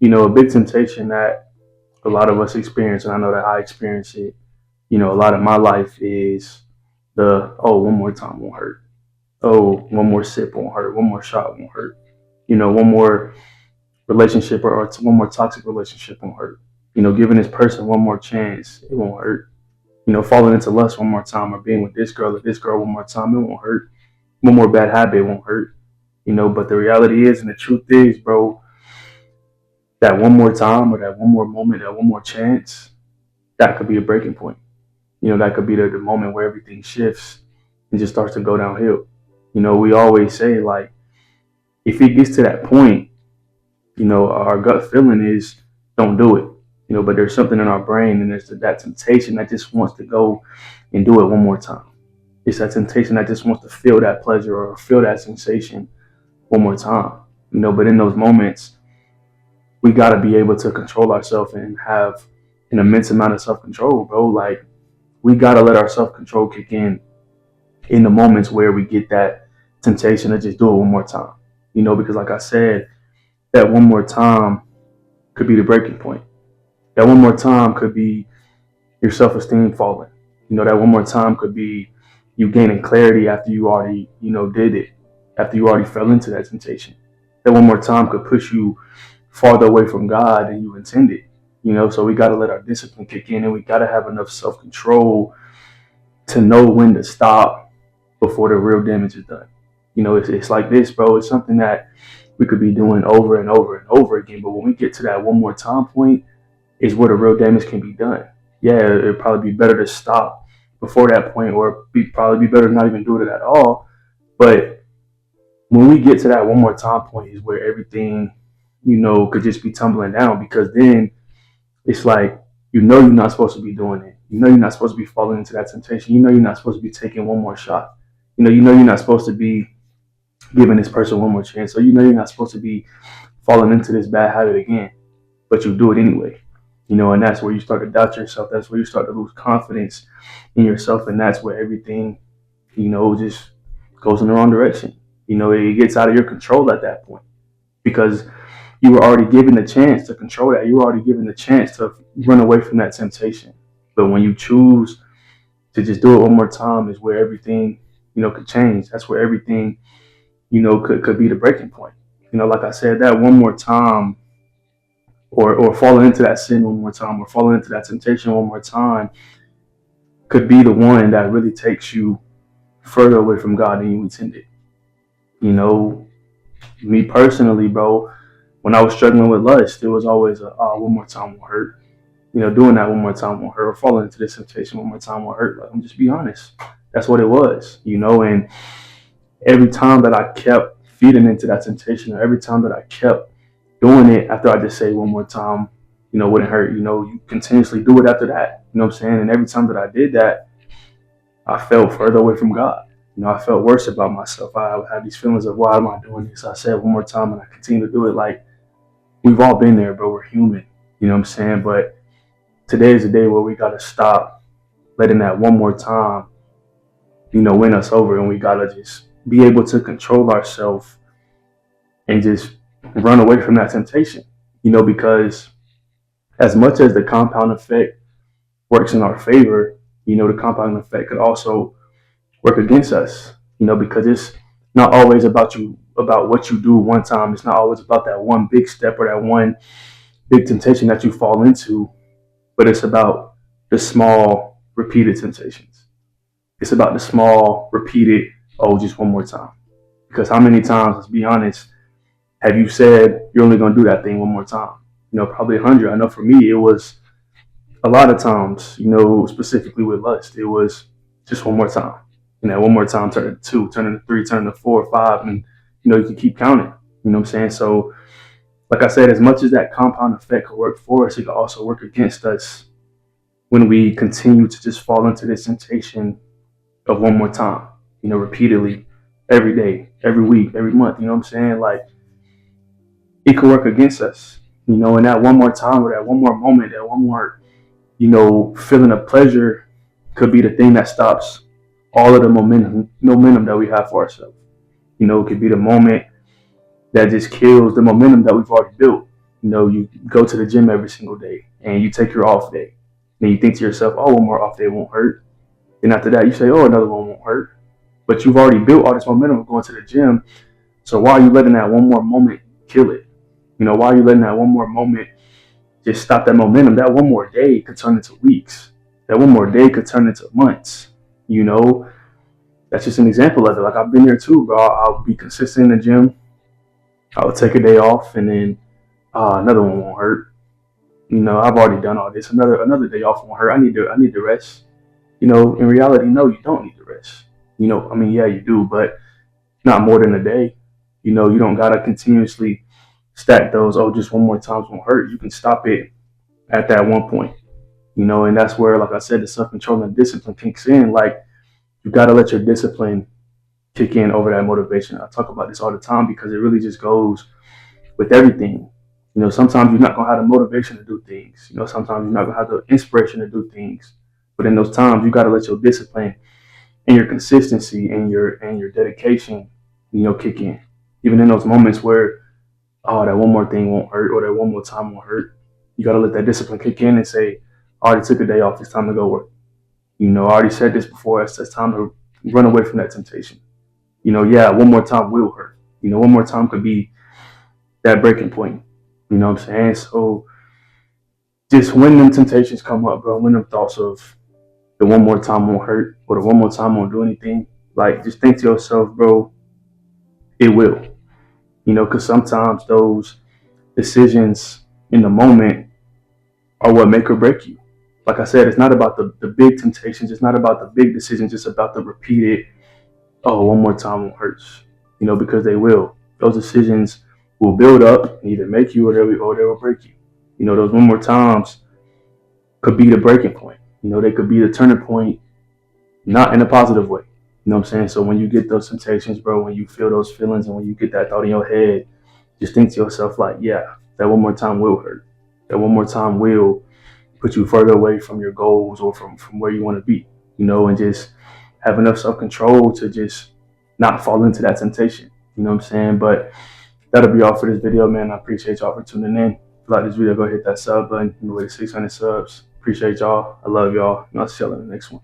A big temptation that a lot of us experience, and I know that I experience it, a lot of my life is one more time won't hurt. Oh, one more sip won't hurt. One more shot won't hurt. One more relationship or one more toxic relationship won't hurt. Giving this person one more chance, it won't hurt. Falling into lust one more time or being with this girl or this girl one more time, it won't hurt. One more bad habit, it won't hurt. But the reality is, and the truth is, bro, that one more time or that one more moment, that one more chance, that could be a breaking point. That could be the moment where everything shifts and just starts to go downhill. We always say, like, if it gets to that point, our gut feeling is don't do it. But there's something in our brain and there's that temptation that just wants to go and do it one more time. It's that temptation that just wants to feel that pleasure or feel that sensation one more time. But in those moments, we got to be able to control ourselves and have an immense amount of self control, bro. Like, we got to let our self control kick in the moments where we get that temptation to just do it one more time. Because like I said, that one more time could be the breaking point. That one more time could be your self esteem falling. That one more time could be you gaining clarity after you already, did it, after you already fell into that temptation. That one more time could push you farther away from God than you intended. So we got to let our discipline kick in and we got to have enough self control to know when to stop before the real damage is done. It's like this, bro. It's something that we could be doing over and over and over again. But when we get to that one more time point, is where the real damage can be done. Yeah, it'd probably be better to stop before that point, or probably be better to not even do it at all. But when we get to that one more time point, is where everything, could just be tumbling down because then it's like, you're not supposed to be doing it. You're not supposed to be falling into that temptation. You're not supposed to be taking one more shot. You're not supposed to be giving this person one more chance. So you're not supposed to be falling into this bad habit again, but you do it anyway. And that's where you start to doubt yourself. That's where you start to lose confidence in yourself, and that's where everything, just goes in the wrong direction. It gets out of your control at that point because you were already given the chance to control that. You were already given the chance to run away from that temptation. But when you choose to just do it one more time, is where everything, could change. That's where everything, could be the breaking point. Like I said, that one more time, or falling into that sin one more time, or falling into that temptation one more time, could be the one that really takes you further away from God than you intended. You know, Me personally, bro, when I was struggling with lust, it was always one more time won't hurt. Doing that one more time won't hurt, or falling into this temptation one more time won't hurt. Like, I'm just be honest. That's what it was, and every time that I kept feeding into that temptation, or every time that I kept doing it after I just say one more time, wouldn't hurt. You continuously do it after that. You know what I'm saying? And every time that I did that, I felt further away from God. I felt worse about myself. I had these feelings of why am I doing this? I said one more time and I continue to do it. Like, we've all been there, bro. We're human. You know what I'm saying? But today is the day where we gotta stop letting that one more time, win us over, and we gotta just be able to control ourselves and just run away from that temptation. Because as much as the compound effect works in our favor, the compound effect could also work against us, because it's not always about what you do one time. It's not always about that one big step or that one big temptation that you fall into, but it's about the small repeated temptations. It's about the small repeated, oh, just one more time. Because how many times, let's be honest, have you said you're only going to do that thing one more time? Probably 100. I know for me, it was a lot of times, specifically with lust, it was just one more time. And that one more time turn into two, turn into three, turn into 4 or 5, and you can keep counting. You know what I'm saying? So, like I said, as much as that compound effect could work for us, it could also work against us when we continue to just fall into this temptation of one more time, repeatedly, every day, every week, every month. You know what I'm saying? Like, it could work against us. And that one more time, or that one more moment, that one more, feeling of pleasure could be the thing that stops all of the momentum that we have for ourselves. It could be the moment that just kills the momentum that we've already built. You go to the gym every single day and you take your off day. Then you think to yourself, oh, one more off day won't hurt. Then after that, you say, oh, another one won't hurt. But you've already built all this momentum of going to the gym. So why are you letting that one more moment kill it? Why are you letting that one more moment just stop that momentum? That one more day could turn into weeks. That one more day could turn into months. You know, that's just an example of it. Like I've been there too, bro. I'll be consistent in the gym. I'll take a day off, and then another one won't hurt. I've already done all this. Another day off won't hurt. I need to rest. In reality, no, you don't need to rest. I mean, yeah, you do, but not more than a day. You don't gotta continuously stack those. Oh, just one more time won't hurt. You can stop it at that one point. And that's where, like I said, the self control and discipline kicks in. Like you gotta let your discipline kick in over that motivation. I talk about this all the time because it really just goes with everything. Sometimes you're not gonna have the motivation to do things. Sometimes you're not gonna have the inspiration to do things. But in those times, you gotta let your discipline and your consistency and your dedication, kick in. Even in those moments where, oh, that one more thing won't hurt or that one more time won't hurt, you gotta let that discipline kick in and say, I already took a day off. It's time to go work. I already said this before. It's time to run away from that temptation. Yeah, one more time will hurt. One more time could be that breaking point. You know what I'm saying? So just when them temptations come up, bro, when them thoughts of the one more time won't hurt or the one more time won't do anything, like just think to yourself, bro, it will. Because sometimes those decisions in the moment are what make or break you. Like I said, it's not about the big temptations. It's not about the big decisions. It's about the repeated, oh, one more time won't hurt. Because they will. Those decisions will build up and either make you or they will break you. Those one more times could be the breaking point. They could be the turning point, not in a positive way. You know what I'm saying? So when you get those temptations, bro, when you feel those feelings and when you get that thought in your head, just think to yourself like, yeah, that one more time will hurt. That one more time will put you further away from your goals or from where you want to be, and just have enough self control to just not fall into that temptation. You know what I'm saying? But that'll be all for this video, man. I appreciate y'all for tuning in. If you like this video, go hit that sub button. We're at 600 subs. Appreciate y'all. I love y'all. And I'll see y'all in the next one.